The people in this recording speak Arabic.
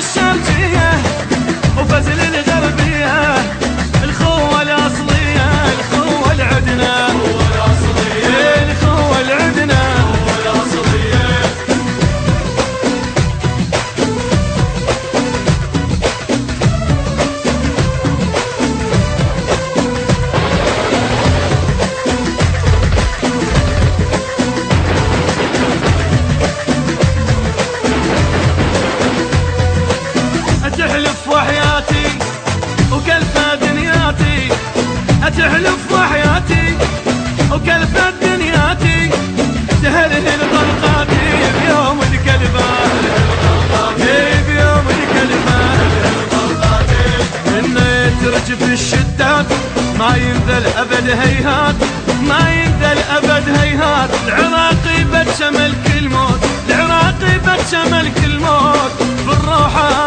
الشرقية وفزل الغربية، الخوة الأصلية الخوة العدنا، الخوة العدنا أتحلف وحياتي وكلفة دنياتي، أتحلف وحياتي وكلفة دنياتي، تهلهل طلقاتي بيوم الكلفة، بيوم الكلفة إنه يترجف الشدات ما ينذل أبد هيهات، ما ينذل أبد هيهات، العراقي بتشمل كل موت، العراقي بتشمل كل موت بالروحات.